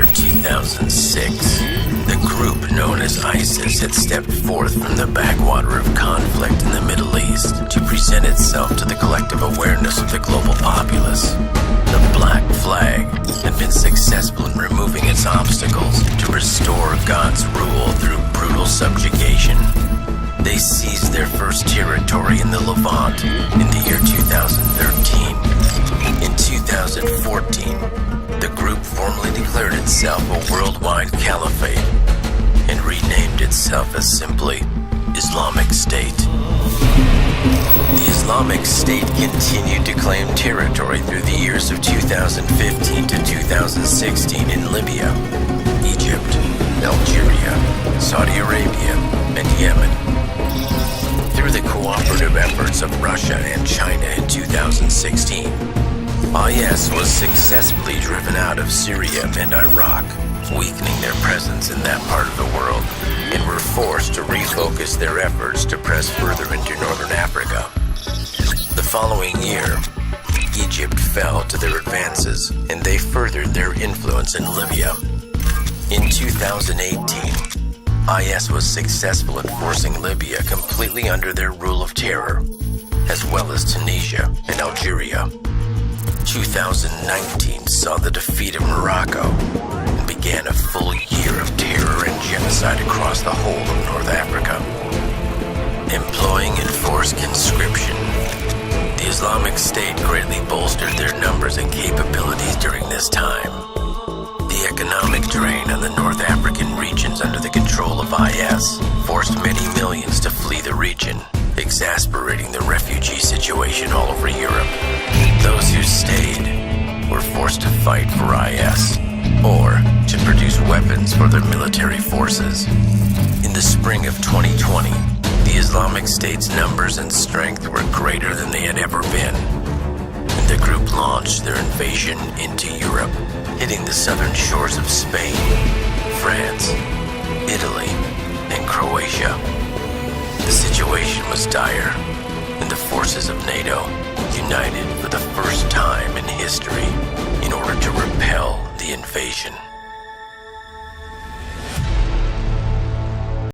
year 2006, the group known as ISIS had stepped forth from the backwater of conflict in the Middle East to present itself to the collective awareness of the global populace. The Black Flag had been successful in removing its obstacles to restore God's rule through brutal subjugation. They seized their first territory in the Levant in the year 2013. In 2014, the group formally declared itself a worldwide caliphate and renamed itself as simply Islamic State. The Islamic State continued to claim territory through the years of 2015 to 2016 in Libya, Egypt, Algeria, Saudi Arabia, and Yemen. Through the cooperative efforts of Russia and China in 2016, IS was successfully driven out of Syria and Iraq, weakening their presence in that part of the world, and were forced to refocus their efforts to press further into northern Africa. The following year, Egypt fell to their advances, and they furthered their influence in Libya. In 2018, IS was successful in forcing Libya completely under their rule of terror, as well as Tunisia and Algeria. 2019 saw the defeat of Morocco and began a full year of terror and genocide across the whole of North Africa. Employing enforced conscription, the Islamic State greatly bolstered their numbers and capabilities during this time. The economic drain on the North African regions under the control of IS forced many millions to flee the region, exasperating the refugee situation all over Europe. Those who stayed were forced to fight for IS or to produce weapons for their military forces. In the spring of 2020, the Islamic State's numbers and strength were greater than they had ever been, and the group launched their invasion into Europe, hitting the southern shores of Spain, France, Italy, and Croatia. The situation was dire, and the forces of NATO united for the first time in history in order to repel the invasion.